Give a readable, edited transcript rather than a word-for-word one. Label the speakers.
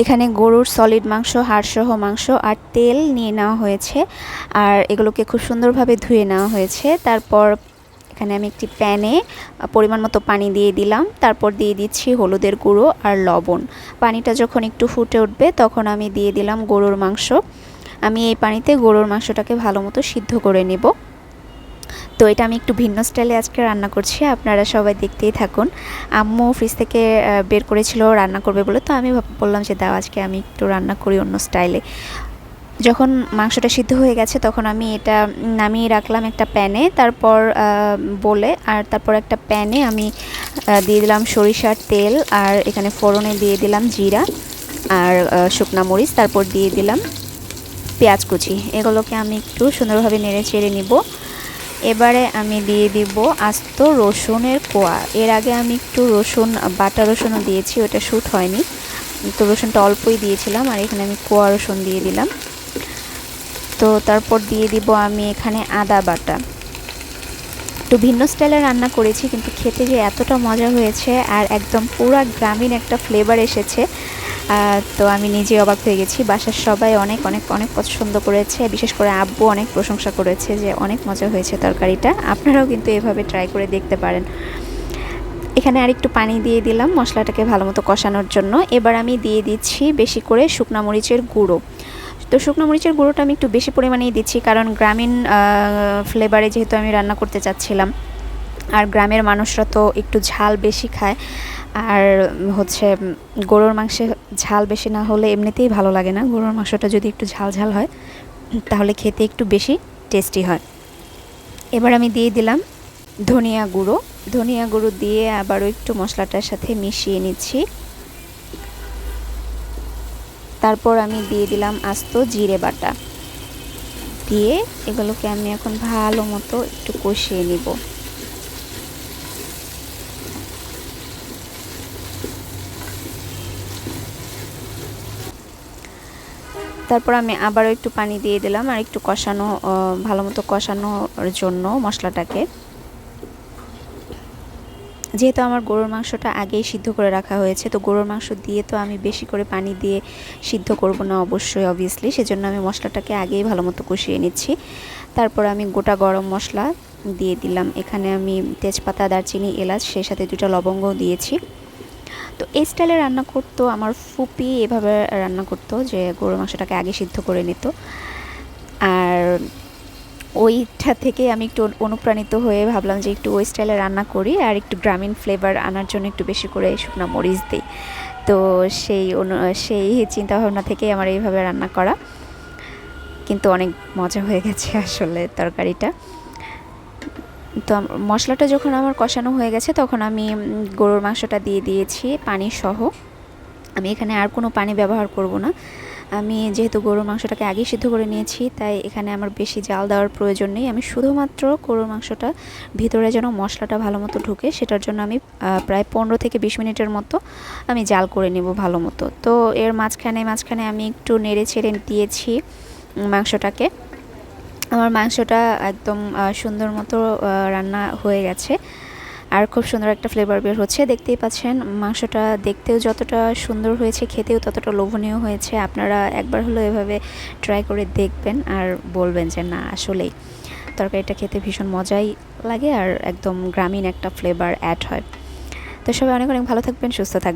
Speaker 1: এখানে গরুর সলিড মাংস, হাড়সহ মাংস আর তেল নিয়ে নেওয়া হয়েছে, আর এগুলোকে খুব সুন্দরভাবে ধুয়ে নেওয়া হয়েছে। তারপর এখানে আমি একটি প্যানে পরিমাণ মতো পানি দিয়ে দিলাম, তারপর দিয়ে দিচ্ছি হলুদের গুঁড়ো আর লবণ। পানিটা যখন একটু ফুটে উঠবে তখন আমি দিয়ে দিলাম গরুর মাংস। আমি এই পানিতে গরুর মাংসটাকে ভালো মতো সিদ্ধ করে নেব। তো এটা আমি একটু ভিন্ন স্টাইলে আজকে রান্না করছি, আপনারা সবাই দেখতেই থাকুন। আম্মু ফ্রিজ থেকে বের করেছিল রান্না করবে বলে, তো আমি বললাম যে দাও আজকে আমি একটু রান্না করি অন্য স্টাইলে। যখন মাংসটা সিদ্ধ হয়ে গেছে তখন আমি এটা নামিয়ে রাখলাম একটা প্যানে, তারপর তারপর একটা প্যানে আমি দিয়ে দিলাম সরিষার তেল, আর এখানে ফোড়নে দিয়ে দিলাম জিরা আর শুকনা মরিচ, তারপর দিয়ে দিলাম পেঁয়াজ কুচি। এগুলোকে আমি একটু সুন্দরভাবে নেড়ে চেড়ে নিব। এবারে আমি দিয়ে দিব আস্ত রসুনের কোয়া। এর আগে আমি একটু বাটা রসুনও দিয়েছি, ওটা শ্যুট হয়নি, তো রসুনটা অল্পই দিয়েছিলাম, আর এখানে আমি কোয়া রসুন দিয়ে দিলাম। তো তারপর দিয়ে দিব আমি এখানে আদা বাটা। একটু ভিন্ন স্টাইলে রান্না করেছি, কিন্তু খেতে যে এতটা মজা হয়েছে আর একদম পুরা গ্রামীণ একটা ফ্লেভার এসেছে, তো আমি নিজে অবাক হয়ে গেছি। বাসার সবাই অনেক অনেক অনেক পছন্দ করেছে, বিশেষ করে আব্বু অনেক প্রশংসা করেছে যে অনেক মজা হয়েছে তরকারিটা। আপনারাও কিন্তু এভাবে ট্রাই করে দেখতে পারেন। এখানে আরেকটু পানি দিয়ে দিলাম মশলাটাকে ভালো মতো কষানোর জন্য। এবার আমি দিয়ে দিচ্ছি বেশি করে শুকনা মরিচের গুঁড়ো। তো শুকনো মরিচের গুঁড়োটা আমি একটু বেশি পরিমাণেই দিচ্ছি, কারণ গ্রামীণ ফ্লেভারে যেহেতু আমি রান্না করতে চাচ্ছিলাম, আর গ্রামের মানুষরা তো একটু ঝাল বেশি খায়, আর হচ্ছে গরুর মাংসে ঝাল বেশি না হলে এমনিতেই ভালো লাগে না। গরুর মাংসটা যদি একটু ঝাল ঝাল হয় তাহলে খেতে একটু বেশি টেস্টি হয়। এবার আমি দিয়ে দিলাম ধনিয়া গুঁড়ো দিয়ে আবারও একটু মশলাটার সাথে মিশিয়ে নিচ্ছি। তারপর আমি দিয়ে দিলাম আস্ত জিরে বাটা, দিয়ে এগুলোকে আমি এখন ভালো মতো একটু কষিয়ে নিব। তারপর আমি আবারও একটু পানি দিয়ে দিলাম, আর একটু ভালো মতো কষানোর জন্য মশলাটাকে। যেহেতু আমার গরুর মাংসটা আগেই সিদ্ধ করে রাখা হয়েছে, তো গরুর মাংস দিয়ে তো আমি বেশি করে পানি দিয়ে সিদ্ধ করব না অবশ্যই, অবভিয়াসলি, সেজন্য আমি মশলাটাকে আগেই ভালো মতো কষিয়ে নিচ্ছি। তারপর আমি গোটা গরম মশলা দিয়ে দিলাম। এখানে আমি তেজপাতা, দারচিনি, এলাচ, সেই সাথে 2টা লবঙ্গও দিয়েছি। তো এই স্টাইলে রান্না করতো আমার ফুপি, এভাবে রান্না করতো যে গরুর মাংসটাকে আগে সিদ্ধ করে নিত। আর ওইটা থেকে আমি একটু অনুপ্রাণিত হয়ে ভাবলাম যে একটু ওই স্টাইলে রান্না করি, আর একটু গ্রামীণ ফ্লেভার আনার জন্য একটু বেশি করে শুকনো মরিচ দিই। তো সেই চিন্তাভাবনা থেকে আমার এইভাবে রান্না করা, কিন্তু অনেক মজা হয়ে গেছে আসলে তরকারিটা। তো মশলাটা যখন আমার কষানো হয়ে গেছে তখন আমি গরুর মাংসটা দিয়ে দিয়েছি পানি সহ। আমি এখানে আর কোনো পানি ব্যবহার করব না। আমি যেহেতু গরুর মাংসটাকে আগেই সিদ্ধ করে নিয়েছি, তাই এখানে আমার বেশি জাল দেওয়ার প্রয়োজন নেই। আমি শুধুমাত্র গরুর মাংসটা ভিতরে যেন মশলাটা ভালো মতো ঢুকে, সেটার জন্য আমি প্রায় 15 থেকে 20 মিনিটের মতো আমি জাল করে নেব ভালো মতো। তো এর মাঝখানে আমি একটু নেড়ে ছেড়ে দিয়েছি মাংসটাকে। আমার মাংসটা একদম সুন্দর মতো রান্না হয়ে গেছে, আর খুব সুন্দর একটা ফ্লেভার বের হচ্ছে। দেখতেই পাচ্ছেন মাংসটা দেখতেও যতটা সুন্দর হয়েছে, খেতেও ততটা লোভনীয় হয়েছে। আপনারা একবার হলো এভাবে ট্রাই করে দেখবেন আর বলবেন যে না আসলেই তরকারিটা খেতে ভীষণ মজাই লাগে, আর একদম গ্রামীণ একটা ফ্লেভার অ্যাড হয়। তো সবাই অনেক অনেক ভালো থাকবেন, সুস্থ থাকবেন।